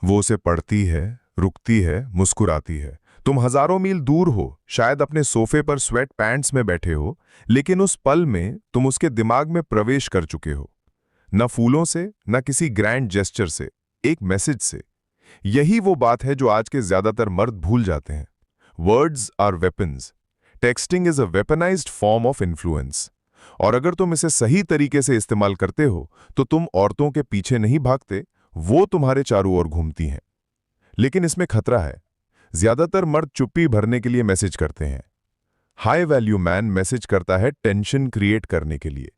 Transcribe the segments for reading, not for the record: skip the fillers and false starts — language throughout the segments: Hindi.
वो उसे पढ़ती है, रुकती है, मुस्कुराती है। तुम हजारों मील दूर हो, शायद अपने सोफे पर स्वेट पैंट्स में बैठे हो, लेकिन उस पल में तुम उसके दिमाग में प्रवेश कर चुके हो। न फूलों से, न किसी ग्रैंड जेस्चर से, एक मैसेज से। यही वो बात है जो आज के ज्यादातर मर्द भूल जाते हैं। Words are weapons. Texting is a weaponized form of influence. और अगर तुम इसे सही तरीके से इस्तेमाल करते हो तो तुम औरतों के पीछे नहीं भागते, वो तुम्हारे चारों ओर घूमती हैं। लेकिन इसमें खतरा है। ज्यादातर मर्द चुप्पी भरने के लिए मैसेज करते हैं। हाई वैल्यू मैन मैसेज करता है टेंशन क्रिएट करने के लिए।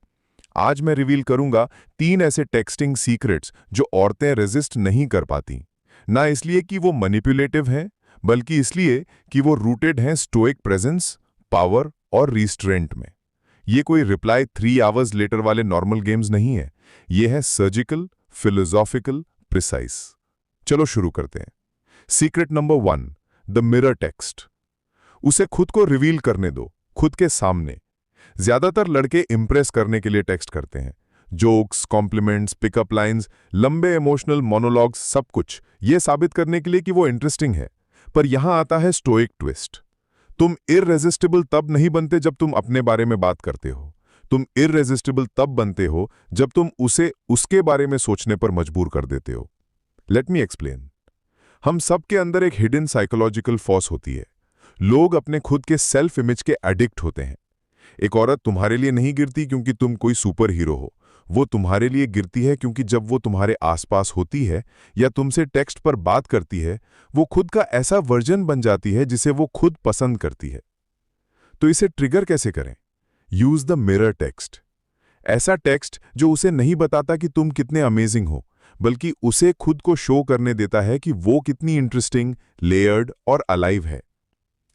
आज मैं रिवील करूंगा 3 ऐसे टेक्सटिंग सीक्रेट्स जो औरतें रेजिस्ट नहीं कर पाती। ना इसलिए कि वो मैनिपुलेटिव हैं, बल्कि इसलिए कि वो रूटेड हैं स्टोइक प्रेजेंस, पावर और रिस्ट्रेंट में। ये कोई रिप्लाई 3 आवर्स लेटर वाले नॉर्मल गेम्स नहीं है। ये है सर्जिकल, फिलोसॉफिकल, प्रिसाइज। चलो शुरू करते हैं। Secret number 1, the mirror text. उसे खुद को रिवील करने दो, खुद के सामने। ज्यादातर लड़के इंप्रेस करने के लिए टेक्स्ट करते हैं। जोक्स, कॉम्प्लीमेंट्स, पिकअप लाइंस, लंबे इमोशनल मोनोलॉग्स, सब कुछ ये साबित करने के लिए कि वो इंटरेस्टिंग है। पर यहां आता है स्टोइक ट्विस्ट। तुम इररेजिस्टिबल तब नहीं बनते जब तुम अपने बारे में बात करते हो। तुम इररेजिस्टिबल तब बनते हो जब तुम उसे उसके बारे में सोचने पर मजबूर कर देते हो। Let me explain. हम सब के अंदर एक हिडन साइकोलॉजिकल फोर्स होती है। लोग अपने खुद के सेल्फ इमेज के एडिक्ट होते हैं। एक औरत तुम्हारे लिए नहीं गिरती क्योंकि तुम कोई सुपर हीरो हो। वो तुम्हारे लिए गिरती है क्योंकि जब वो तुम्हारे आसपास होती है या तुमसे टेक्स्ट पर बात करती है, वो खुद का ऐसा वर्जन बन जाती है जिसे वो खुद पसंद करती है। तो इसे ट्रिगर कैसे करें? Use the mirror text. ऐसा टेक्स्ट जो उसे नहीं बताता कि तुम कितने अमेजिंग हो, बल्कि उसे खुद को शो करने देता है कि वो कितनी इंटरेस्टिंग, लेयर्ड और अलाइव है।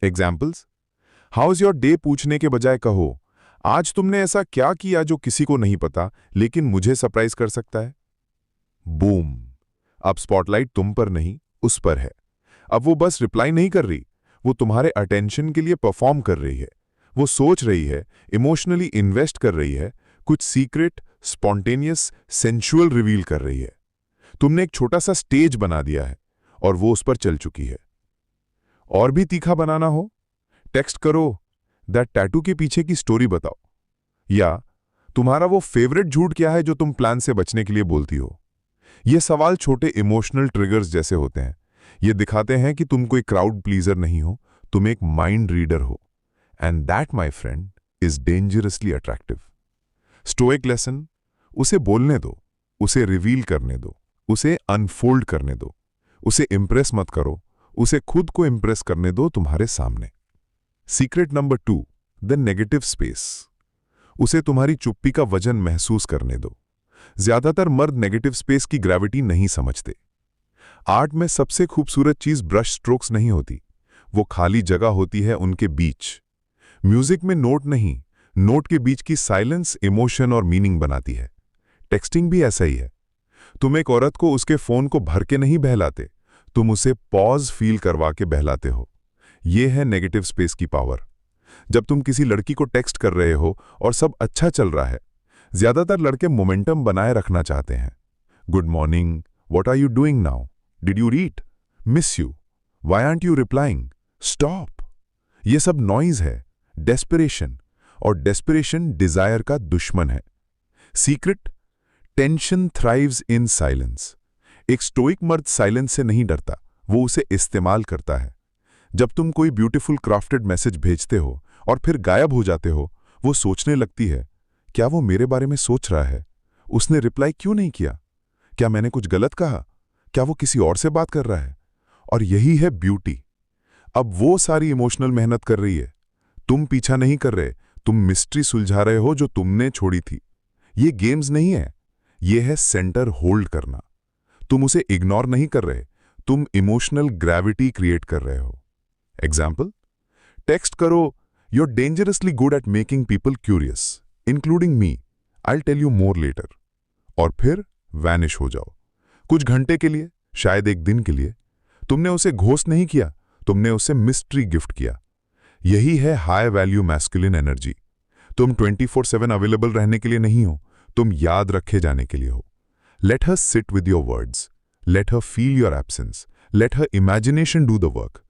Examples? How is your day पूछने के बजाय कहो, आज तुमने ऐसा क्या किया जो किसी को नहीं पता लेकिन मुझे सरप्राइज कर सकता है। बूम। अब स्पॉटलाइट तुम पर नहीं, उस पर है। अब वो बस रिप्लाई नहीं कर रही, वो तुम्हारे अटेंशन के लिए परफॉर्म कर रही है। वो सोच रही है, इमोशनली इन्वेस्ट कर रही है, कुछ सीक्रेट, स्पॉन्टेनियस, सेंशुअल रिवील कर रही है। तुमने एक छोटा सा स्टेज बना दिया है और वो उस पर चल चुकी है। और भी तीखा बनाना हो, टेक्स्ट करो, दैट टैटू के पीछे की स्टोरी बताओ। या तुम्हारा वो फेवरेट झूठ क्या है जो तुम प्लान से बचने के लिए बोलती हो। ये सवाल छोटे इमोशनल ट्रिगर्स जैसे होते हैं। ये दिखाते हैं कि तुम कोई क्राउड प्लीजर नहीं हो, तुम एक माइंड रीडर हो। And that my friend is dangerously attractive. Stoic lesson, उसे बोलने दो, उसे रिवील करने दो, उसे अनफोल्ड करने दो। उसे इंप्रेस मत करो, उसे खुद को इंप्रेस करने दो तुम्हारे सामने। Secret number 2, the negative space. उसे तुम्हारी चुप्पी का वजन महसूस करने दो। ज्यादातर मर्द नेगेटिव स्पेस की ग्रेविटी नहीं समझते। आर्ट में सबसे खूबसूरत चीज ब्रश स्ट्रोक्स नहीं होती, वो खाली जगह होती है उनके बीच। म्यूजिक में नोट नहीं, नोट के बीच की साइलेंस इमोशन और मीनिंग बनाती है। टेक्सटिंग भी ऐसा ही है। तुम एक औरत को उसके फोन को भर के नहीं बहलाते, तुम उसे पॉज फील करवा के बहलाते हो। यह है नेगेटिव स्पेस की पावर। जब तुम किसी लड़की को टेक्स्ट कर रहे हो और सब अच्छा चल रहा है, ज्यादातर लड़के मोमेंटम बनाए रखना चाहते हैं। Good morning, what are you doing now, did you read, miss you, why aren't you replying, stop. ये सब नॉइज है, डेस्परेशन, और डेस्परेशन डिजायर का दुश्मन है। Secret, tension thrives in silence. एक स्टोइक मर्द साइलेंस से नहीं डरता, वो उसे इस्तेमाल करता है। जब तुम कोई ब्यूटीफुल क्राफ्टेड मैसेज भेजते हो और फिर गायब हो जाते हो, वो सोचने लगती है, क्या वो मेरे बारे में सोच रहा है? उसने रिप्लाई क्यों नहीं किया? क्या मैंने कुछ गलत कहा? क्या वो किसी और से बात कर रहा है? और यही है ब्यूटी। अब वो सारी इमोशनल मेहनत कर रही है, तुम पीछा नहीं कर रहे, तुम मिस्ट्री सुलझा रहे हो जो तुमने छोड़ी थी। ये गेम्स नहीं है, ये है सेंटर होल्ड करना। तुम उसे इग्नोर नहीं कर रहे, तुम इमोशनल ग्रेविटी क्रिएट कर रहे हो। एग्जाम्पल? टेक्स्ट करो, you're dangerously good at making people curious, including me. I'll tell you more later. और फिर वैनिश हो जाओ। कुछ घंटे के लिए, शायद एक दिन के लिए। तुमने उसे घोस्ट नहीं किया, तुमने उसे मिस्ट्री गिफ्ट किया। यही है हाई वैल्यू मैस्कुलिन एनर्जी। तुम 24/7 अवेलेबल रहने के लिए नहीं हो, तुम याद रखे जाने के लिए हो। Let her sit with your words, let her feel your absence, let her imagination do the work,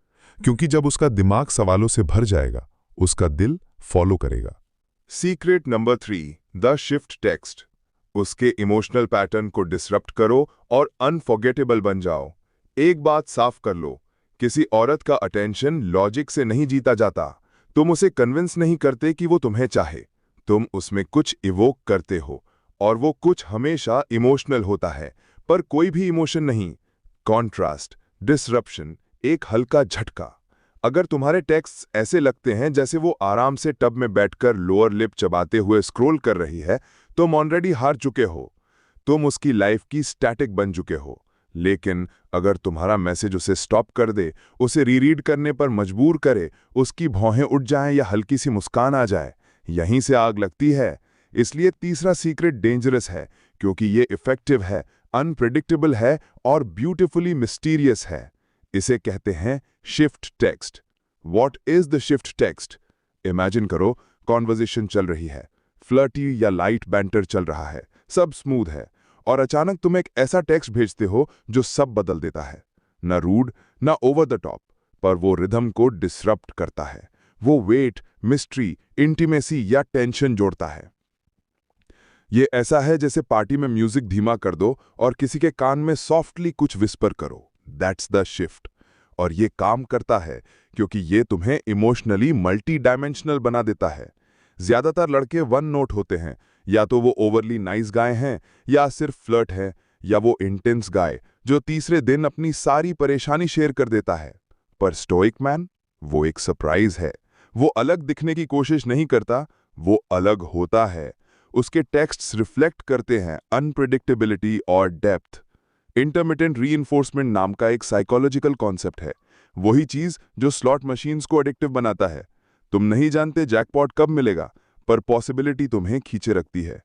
क्योंकि जब उसका दिमाग सवालों से भर जाएगा, उसका दिल फॉलो करेगा। Secret number 3, the shift text. उसके इमोशनल पैटर्न को डिसरप्ट करो और अनफॉरगेटेबल बन जाओ। एक बात साफ कर लो, किसी औरत का अटेंशन लॉजिक से नहीं जीता जाता। तुम उसे कन्विंस नहीं करते कि वो तुम्हें चाहे, तुम उसमें कुछ इवोक करते हो, और वो कुछ हमेशा इमोशनल होता है, पर कोई भी इमोशन नहीं। कॉन्ट्रास्ट, डिसरप्शन, एक हल्का झटका। अगर तुम्हारे टेक्स्ट ऐसे लगते हैं जैसे वो आराम से टब में बैठकर लोअर लिप चबाते हुए स्क्रॉल कर रही है, तुम ऑलरेडी हार चुके हो। तुम उसकी लाइफ की स्टैटिक बन चुके हो। लेकिन अगर तुम्हारा मैसेज उसे स्टॉप कर दे, उसे रीरीड करने पर मजबूर करे, उसकी भौहें उठ जाएं या हल्की सी मुस्कान आ जाए, यहीं से आग लगती है। इसलिए तीसरा सीक्रेट डेंजरस है, क्योंकि ये इफेक्टिव है, अनप्रेडिक्टेबल है और ब्यूटिफुली मिस्टीरियस है। इसे कहते हैं shift text. What is the shift text? Imagine करो, कॉन्वर्जेशन चल रही है, फ्लर्टी या लाइट बैंटर चल रहा है, सब स्मूथ है, और अचानक तुम एक ऐसा टेक्स्ट भेजते हो जो सब बदल देता है। न रूड, न ओवर द टॉप, पर वो रिदम को डिसरप्ट करता है। वो वेट, मिस्ट्री, इंटीमेसी या टेंशन जोड़ता है। ये ऐसा है जैसे पार्टी में म्यूजिक धीमा कर दो और किसी के कान में सॉफ्टली कुछ विस्पर करो। That's the shift. और ये काम करता है क्योंकि ये तुम्हें इमोशनली मल्टी डायमेंशनल बना देता है। ज्यादातर लड़के वन नोट होते हैं, या तो वो ओवरली नाइस गाय हैं, या सिर्फ फ्लर्ट है, या वो इंटेंस गाय जो तीसरे दिन अपनी सारी परेशानी शेयर कर देता है। पर स्टोइक मैन, वो एक सरप्राइज है। वो अलग दिखने की कोशिश नहीं करता, वो अलग होता है। उसके टेक्स्ट्स रिफ्लेक्ट करते हैं अनप्रेडिक्टेबिलिटी और डेप्थ। इंटरमिटेंट रीइंफोर्समेंट नाम का एक साइकोलॉजिकल कॉन्सेप्ट है, वही चीज जो स्लॉट मशीन्स को एडिक्टिव बनाता है। तुम नहीं जानते जैकपॉट कब मिलेगा, पर पॉसिबिलिटी तुम्हें खींचे रखती है।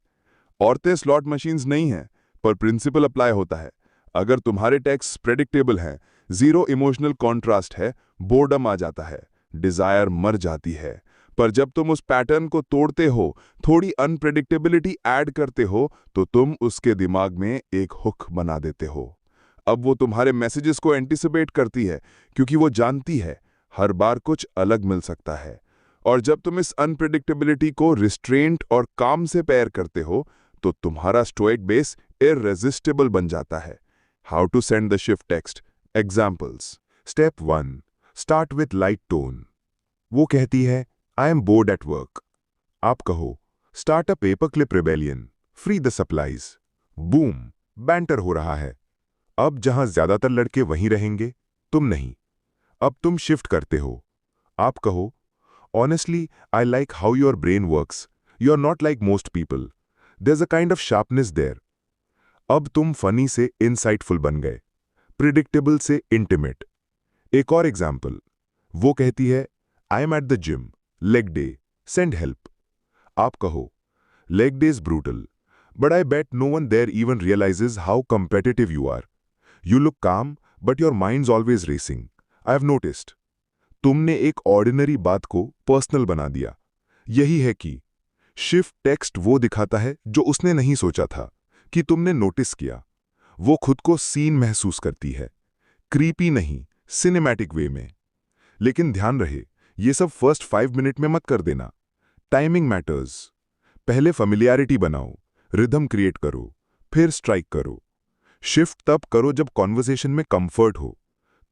औरतें स्लॉट मशीन्स नहीं हैं, पर प्रिंसिपल अप्लाई होता है। अगर तुम्हारे टेक्स्ट प्रेडिक्टेबल हैं, जीरो इमोशनल कॉन्ट्रास्ट है, बोर्डम आ जाता है, डिजायर मर जाती है। पर जब तुम उस पैटर्न को तोड़ते हो, थोड़ी अनप्रेडिक्टेबिलिटी ऐड करते हो, तो तुम उसके दिमाग में एक हुक बना देते हो। अब वो तुम्हारे मैसेजेस को एंटिसिपेट करती है, क्योंकि वो जानती है हर बार कुछ अलग मिल सकता है। और जब तुम इस अनप्रेडिक्टेबिलिटी को रिस्ट्रेंट और काम से पेयर करते हो, तो तुम्हारा स्टोइक बेस इररेजिस्टिबल बन जाता है। How to send the shift text. Examples. Step 1, start with light tone. वो कहती है, I am bored at work. आप कहो, start a paper clip rebellion, free the supplies. Boom, banter हो रहा है। अब जहां ज्यादातर लड़के वहीं रहेंगे, तुम नहीं। अब तुम शिफ्ट करते हो। आप कहो, honestly I like how your brain works, you are not like most people, there is a kind of sharpness there. अब तुम फनी से इनसाइटफुल बन गए, प्रिडिक्टेबल से इंटीमेट। एक और एग्जाम्पल। वो कहती है, I am at the gym, leg day, send help. आप कहो, leg day is brutal, but I bet no one there even realizes how competitive you are. You look calm, but your mind's always racing, I have noticed. तुमने एक ऑर्डिनरी बात को पर्सनल बना दिया। यही है कि शिफ्ट टेक्स्ट वो दिखाता है जो उसने नहीं सोचा था कि तुमने नोटिस किया। वो खुद को सीन महसूस करती है, क्रीपी नहीं, सिनेमैटिक वे में। लेकिन ध्यान रहे, ये सब फर्स्ट 5 मिनट में मत कर देना। Timing matters. पहले फेमिलियरिटी बनाओ, रिदम क्रिएट करो, फिर स्ट्राइक करो। शिफ्ट तब करो जब कॉन्वर्सेशन में कंफर्ट हो,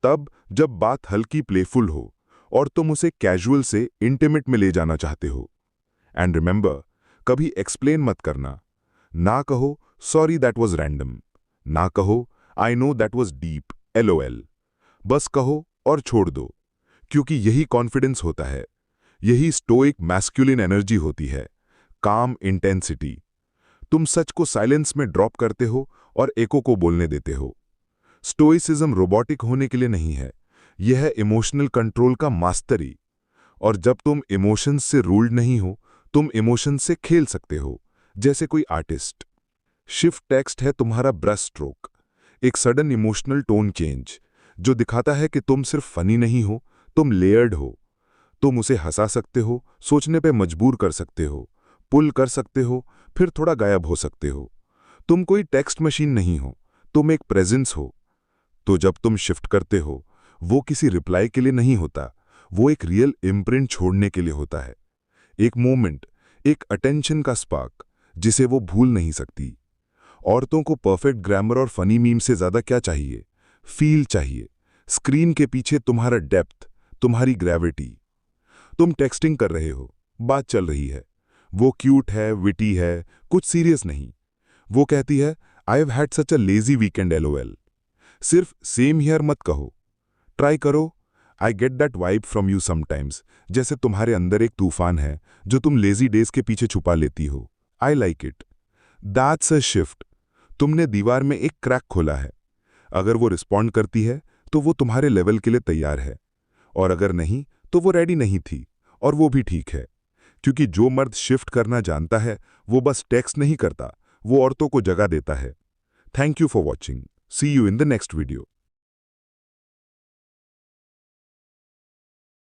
तब जब बात हल्की प्लेफुल हो और तुम उसे कैजुअल से इंटीमेट में ले जाना चाहते हो। एंड रिमेंबर, कभी एक्सप्लेन मत करना। ना कहो सॉरी दैट वाज रैंडम, ना कहो I know that was deep, LOL। बस कहो और छोड़ दो, क्योंकि यही कॉन्फिडेंस होता है, यही स्टोइक मैस्कुलिन एनर्जी होती है, काम इंटेंसिटी। तुम सच को साइलेंस में ड्रॉप करते हो और एको को बोलने देते हो। स्टोइसिज्म रोबोटिक होने के लिए नहीं है, यह है इमोशनल कंट्रोल का मास्टरी। और जब तुम इमोशंस से रूल्ड नहीं हो, तुम इमोशंस से खेल सकते हो, जैसे कोई आर्टिस्ट। शिफ्ट टेक्स्ट है तुम्हारा ब्रश स्ट्रोक, एक सडन इमोशनल टोन चेंज जो दिखाता है कि तुम सिर्फ फनी नहीं हो, तुम लेयर्ड हो। तुम उसे हंसा सकते हो, सोचने पे मजबूर कर सकते हो, पुल कर सकते हो, फिर थोड़ा गायब हो सकते हो। तुम कोई टेक्स्ट मशीन नहीं हो, तुम एक प्रेजेंस हो, तो जब तुम शिफ्ट करते हो, वो किसी रिप्लाई के लिए नहीं होता, वो एक रियल इम्प्रिंट छोड़ने के लिए होता है। एक मोमेंट, एक अटेंशन का स्पार्क, जिसे वो भूल नहीं सकती। औरतों को परफेक्ट ग्रामर और फनी मीम से ज़्यादा क्या चाहिए? फील चाहिए। स्क्रीन के पीछे तुम्हारा डेप्थ, तुम्हारी ग्रेविटी। तुम टेक्सटिंग कर रहे हो, बात चल रही है, वो क्यूट है, विटी है, कुछ सीरियस नहीं। वो कहती है, I have had such a lazy weekend LOL। सिर्फ सेम हियर मत कहो, ट्राई करो, I get that vibe from you sometimes, जैसे तुम्हारे अंदर एक तूफान है जो तुम लेजी डेज के पीछे छुपा लेती हो। I like it. That's a shift. तुमने दीवार में एक क्रैक खोला है। अगर वो रिस्पॉन्ड करती है तो वो तुम्हारे लेवल के लिए तैयार है, और अगर नहीं तो वो रेडी नहीं थी, और वो भी ठीक है। क्योंकि जो मर्द शिफ्ट करना जानता है वो बस टेक्स्ट नहीं करता, वो औरतों को जगह देता है। Thank you for watching. See you in the next video.